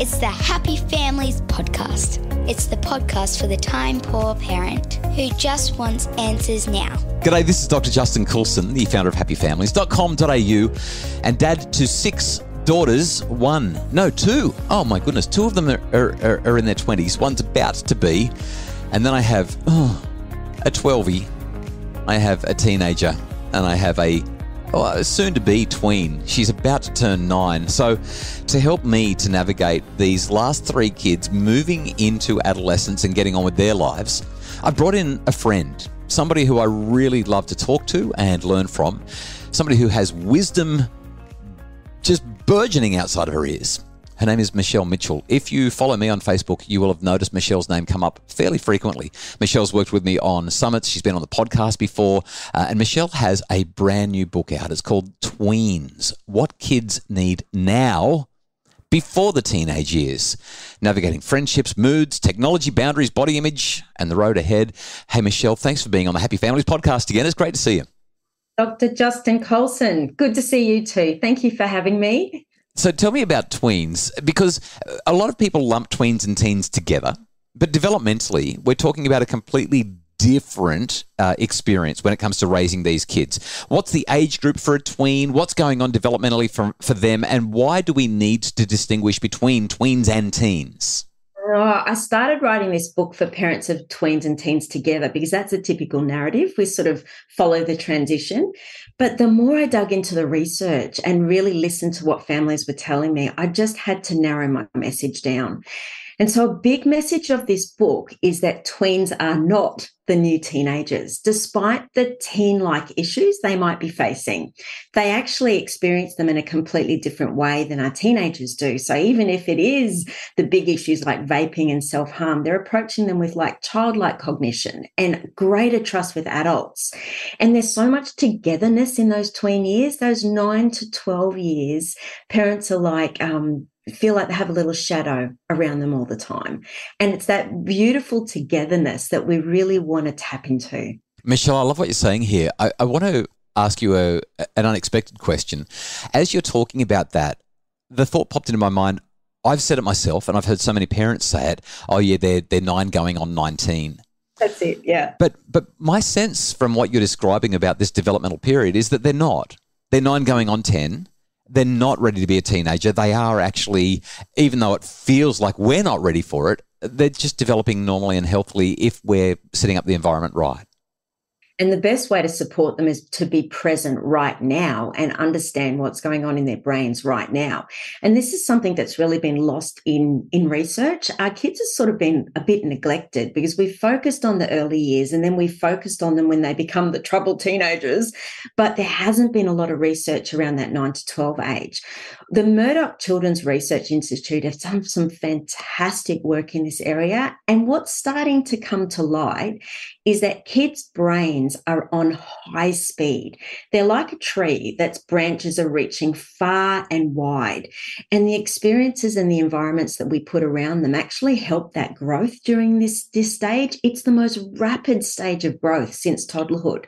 It's the Happy Families podcast. It's the podcast for the time-poor parent who just wants answers now. G'day, this is Dr. Justin Coulson, the founder of happyfamilies.com.au and dad to 6 daughters, 2. Oh my goodness, 2 of them are in their 20s. One's about to be. And then I have a 12-y, I have a teenager, and I have a soon-to-be tween. She's about to turn 9. So to help me to navigate these last 3 kids moving into adolescence and getting on with their lives, I brought in a friend, somebody who I really love to talk to and learn from, somebody who has wisdom just burgeoning outside of her ears. Her name is Michelle Mitchell. If you follow me on Facebook, you will have noticed Michelle's name come up fairly frequently. Michelle's worked with me on summits. She's been on the podcast before. And Michelle has a brand new book out. It's called Tweens, What Kids Need Now Before the Teenage Years. Navigating friendships, moods, technology, boundaries, body image, and the road ahead. Hey, Michelle, thanks for being on the Happy Families podcast again. It's great to see you. Dr. Justin Coulson, good to see you too. Thank you for having me. So tell me about tweens, because a lot of people lump tweens and teens together, but developmentally, we're talking about a completely different experience when it comes to raising these kids. What's the age group for a tween? What's going on developmentally for them? And why do we need to distinguish between tweens and teens? I started writing this book for parents of tweens and teens together because that's a typical narrative. We sort of follow the transition. But the more I dug into the research and really listened to what families were telling me, I just had to narrow my message down. And so a big message of this book is that tweens are not the new teenagers. Despite the teen-like issues they might be facing, they actually experience them in a completely different way than our teenagers do. So even if it is the big issues like vaping and self-harm, they're approaching them with like childlike cognition and greater trust with adults. And there's so much togetherness in those tween years, those 9 to 12 years. Parents are like, feel like they have a little shadow around them all the time. And it's that beautiful togetherness that we really want to tap into. Michelle, I love what you're saying here. I want to ask you an unexpected question. As you're talking about that, the thought popped into my mind. I've said it myself, and I've heard so many parents say it. Oh, yeah, they're 9 going on 19. That's it, yeah. But my sense from what you're describing about this developmental period is that they're not. They're 9 going on 10. They're not ready to be a teenager. They are actually, even though it feels like we're not ready for it, they're just developing normally and healthily if we're setting up the environment right. And the best way to support them is to be present right now and understand what's going on in their brains right now. And this is something that's really been lost in research. Our kids have sort of been a bit neglected because we focused on the early years and then we focused on them when they become the troubled teenagers. But there hasn't been a lot of research around that 9 to 12 age. The Murdoch Children's Research Institute have done some fantastic work in this area. And what's starting to come to light is that kids' brains are on high speed. They're like a tree that's branches are reaching far and wide. And the experiences and the environments that we put around them actually help that growth during this stage. It's the most rapid stage of growth since toddlerhood.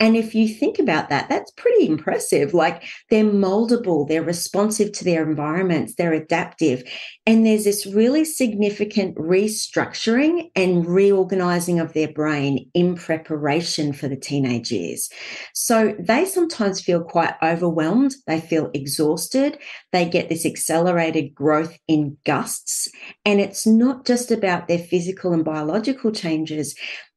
And if you think about that, that's pretty impressive. Like they're moldable, they're responsive to their environments, they're adaptive. And there's this really significant restructuring and reorganizing of their brain in preparation for the teenage years. So they sometimes feel quite overwhelmed. They feel exhausted. They get this accelerated growth in gusts. And it's not just about their physical and biological changes.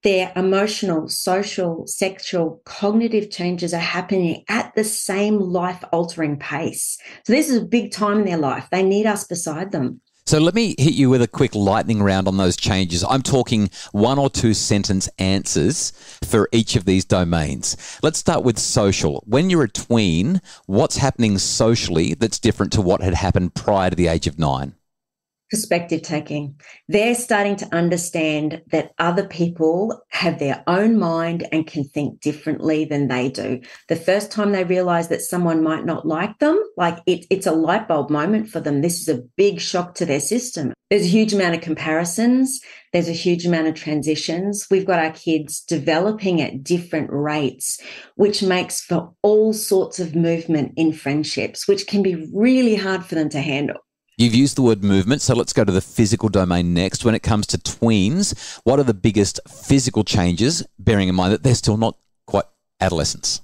Their emotional, social, sexual, cognitive changes are happening at the same life-altering pace. So this is a big time in their life. They need us beside them. So let me hit you with a quick lightning round on those changes. I'm talking 1 or 2 sentence answers for each of these domains. Let's start with social. When you're a tween, what's happening socially that's different to what had happened prior to the age of 9? Perspective taking. They're starting to understand that other people have their own mind and can think differently than they do. The first time they realize that someone might not like them, like it's a light bulb moment for them. This is a big shock to their system. There's a huge amount of comparisons. There's a huge amount of transitions. We've got our kids developing at different rates, which makes for all sorts of movement in friendships, which can be really hard for them to handle. You've used the word movement, so let's go to the physical domain next. When it comes to tweens, what are the biggest physical changes, bearing in mind that they're still not quite adolescents?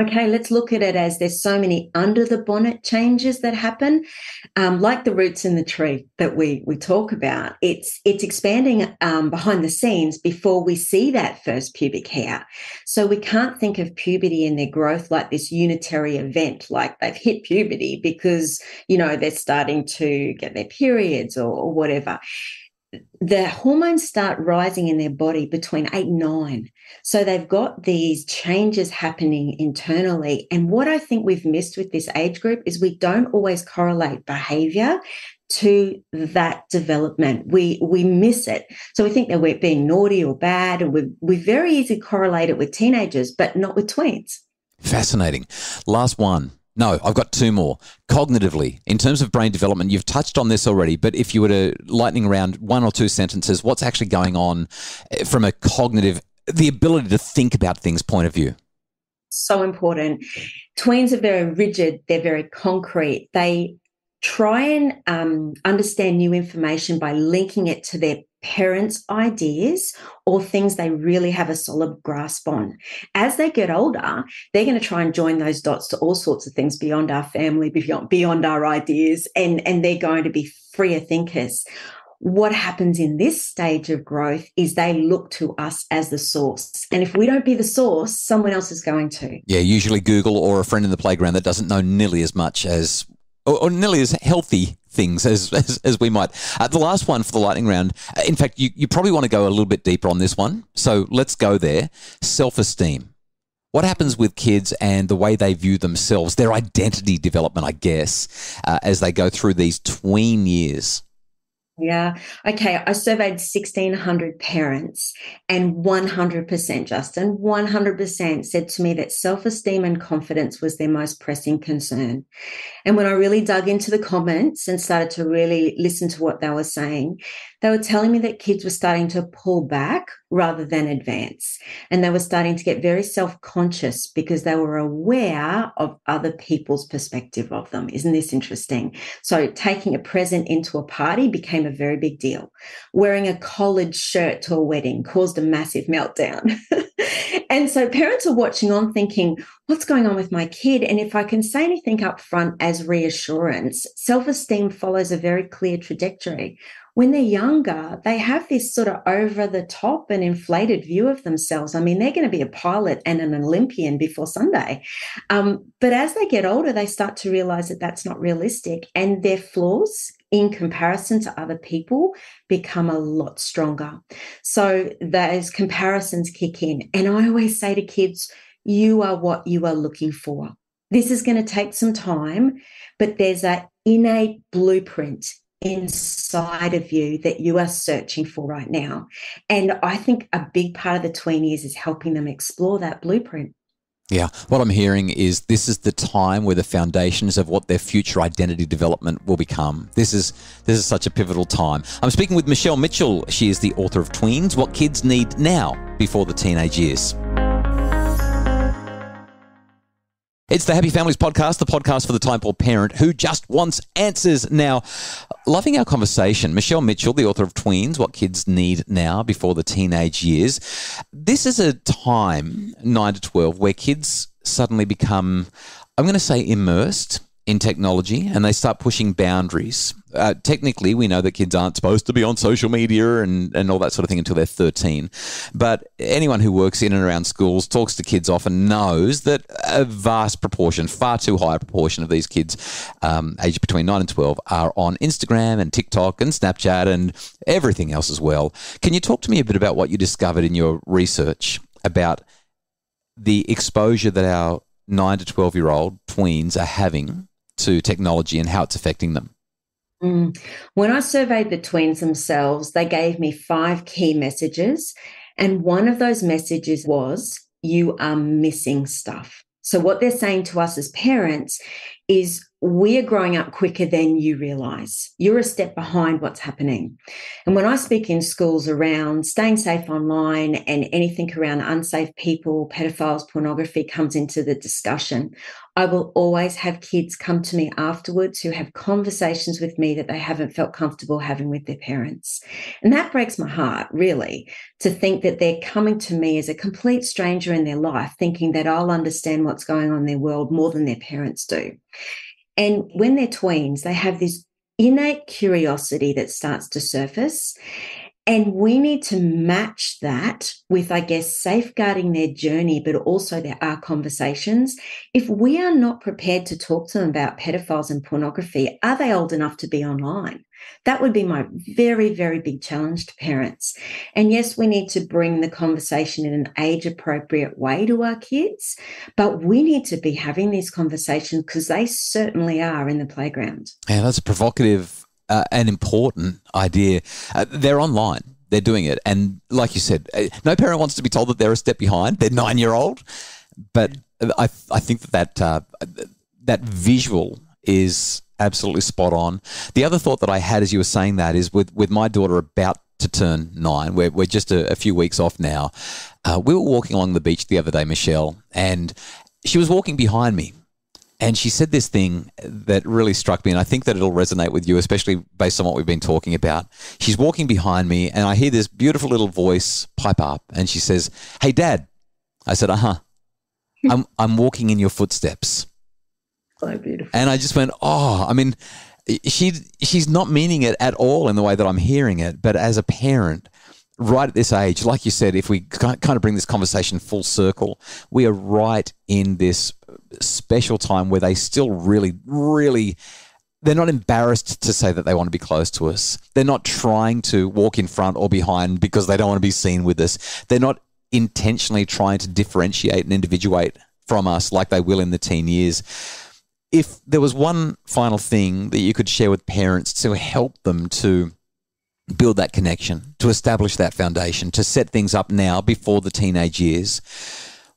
Okay, let's look at it as there's so many under the bonnet changes that happen, like the roots in the tree that we talk about. It's expanding behind the scenes before we see that first pubic hair. So we can't think of puberty and their growth like this unitary event, like they've hit puberty because, they're starting to get their periods or whatever. The hormones start rising in their body between 8 and 9. So they've got these changes happening internally. And what I think we've missed with this age group is we don't always correlate behavior to that development. We miss it. So we think that we're being naughty or bad, and we very easily correlate it with teenagers, but not with tweens. Fascinating. Last one. No, I've got two more. Cognitively, in terms of brain development, you've touched on this already, but if you were to lightning round one or two sentences, what's actually going on from a cognitive, the ability to think about things point of view? So important. Tweens are very rigid. They're very concrete. They try and understand new information by linking it to their parents' ideas or things they really have a solid grasp on. As they get older, they're going to try and join those dots to all sorts of things beyond our family, beyond our ideas, and they're going to be freer thinkers. What happens in this stage of growth is they look to us as the source. And if we don't be the source, someone else is going to. Yeah, usually Google or a friend in the playground that doesn't know nearly as much as, or nearly as healthy things as we might. The last one for the lightning round, in fact, you probably want to go a little bit deeper on this one. So let's go there. Self-esteem. What happens with kids and the way they view themselves, their identity development, I guess, as they go through these tween years? Yeah. Okay. I surveyed 1,600 parents, and 100%, Justin, 100% said to me that self-esteem and confidence was their most pressing concern. And when I really dug into the comments and started to really listen to what they were saying, they were telling me that kids were starting to pull back rather than advance. And they were starting to get very self-conscious because they were aware of other people's perspective of them. Isn't this interesting? So taking a present into a party became a very big deal. Wearing a collared shirt to a wedding caused a massive meltdown. And so parents are watching on thinking, what's going on with my kid? And if I can say anything up front as reassurance, self-esteem follows a very clear trajectory. When they're younger, they have this sort of over-the-top and inflated view of themselves. I mean, they're going to be a pilot and an Olympian before Sunday. But as they get older, they start to realize that that's not realistic, and their flaws in comparison to other people become a lot stronger. So those comparisons kick in. And I always say to kids, you are what you are looking for. This is going to take some time, but there's that innate blueprint inside of you that you are searching for right now. And I think a big part of the tween years is helping them explore that blueprint. Yeah, what I'm hearing is this is the time where the foundations of what their future identity development will become. This is such a pivotal time. I'm speaking with Michelle Mitchell. She is the author of Tweens, What Kids Need Now Before the Teenage Years. It's the Happy Families Podcast, the podcast for the time-poor parent who just wants answers. Now, loving our conversation, Michelle Mitchell, the author of Tweens, What Kids Need Now Before the Teenage Years. This is a time, 9 to 12, where kids suddenly become, I'm going to say, immersed in technology, and they start pushing boundaries. Technically, we know that kids aren't supposed to be on social media and all that sort of thing until they're 13. But anyone who works in and around schools, talks to kids often, knows that a vast proportion, far too high a proportion of these kids aged between 9 and 12 are on Instagram and TikTok and Snapchat and everything else as well. Can you talk to me a bit about what you discovered in your research about the exposure that our 9 to 12-year-old tweens are having to technology and how it's affecting them? When I surveyed the tweens themselves, they gave me 5 key messages. And one of those messages was, you are missing stuff. So what they're saying to us as parents is, we are growing up quicker than you realize. You're a step behind what's happening. And when I speak in schools around staying safe online and anything around unsafe people, pedophiles, pornography comes into the discussion, I will always have kids come to me afterwards who have conversations with me that they haven't felt comfortable having with their parents. And that breaks my heart, really, to think that they're coming to me as a complete stranger in their life, thinking that I'll understand what's going on in their world more than their parents do. And when they're tweens, they have this innate curiosity that starts to surface. And we need to match that with, I guess, safeguarding their journey, but also our conversations. If we are not prepared to talk to them about pedophiles and pornography, are they old enough to be online? That would be my very, very big challenge to parents. And yes, we need to bring the conversation in an age-appropriate way to our kids, but we need to be having these conversations because they certainly are in the playground. Yeah, that's a provocative and important idea. They're online. They're doing it. And like you said, no parent wants to be told that they're a step behind. They're 9-year-old. But I think that visual is absolutely spot on. The other thought that I had as you were saying that is with my daughter about to turn 9, we're just a few weeks off now. We were walking along the beach the other day, Michelle, and she was walking behind me. And she said this thing that really struck me, and I think that it'll resonate with you, especially based on what we've been talking about. She's walking behind me, and I hear this beautiful little voice pipe up, and she says, "Hey, Dad." I said, I'm walking in your footsteps. So beautiful. And I just went, oh, I mean, she's not meaning it at all in the way that I'm hearing it, but as a parent, right at this age, like you said, if we kind of bring this conversation full circle, we are right in this special time where they still really, really, they're not embarrassed to say that they want to be close to us. They're not trying to walk in front or behind because they don't want to be seen with us. They're not intentionally trying to differentiate and individuate from us like they will in the teen years. If there was one final thing that you could share with parents to help them to build that connection, to establish that foundation, to set things up now before the teenage years,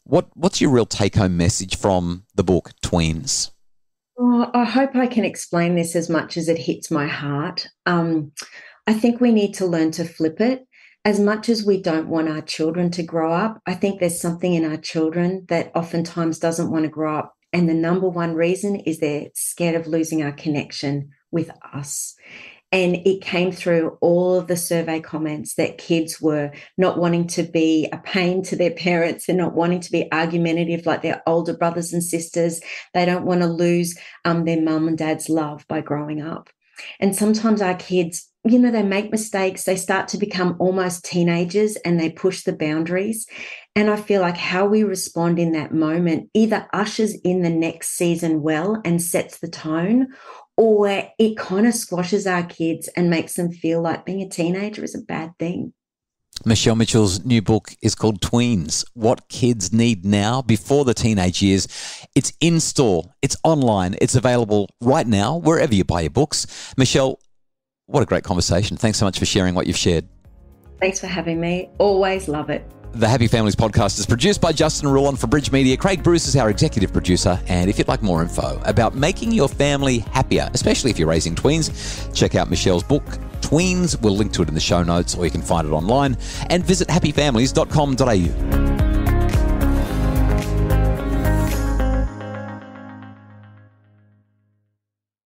what's your real take-home message from the book, Tweens? Oh, I hope I can explain this as much as it hits my heart. I think we need to learn to flip it. As much as we don't want our children to grow up, I think there's something in our children that oftentimes doesn't want to grow up. And the number one reason is they're scared of losing our connection with us. And it came through all of the survey comments that kids were not wanting to be a pain to their parents and not wanting to be argumentative like their older brothers and sisters. They don't want to lose their mum and dad's love by growing up. And sometimes our kids, they make mistakes. They start to become almost teenagers and they push the boundaries. And I feel like how we respond in that moment either ushers in the next season well and sets the tone, or it kind of squashes our kids and makes them feel like being a teenager is a bad thing. Michelle Mitchell's new book is called Tweens, What Kids Need Now Before the Teenage Years. It's in store. It's online. It's available right now, wherever you buy your books. Michelle, what a great conversation. Thanks so much for sharing what you've shared. Thanks for having me. Always love it. The Happy Families podcast is produced by Justin Rulon for Bridge Media. Craig Bruce is our executive producer. And if you'd like more info about making your family happier, especially if you're raising tweens, check out Michelle's book, Tweens. We'll link to it in the show notes, or you can find it online. And visit happyfamilies.com.au.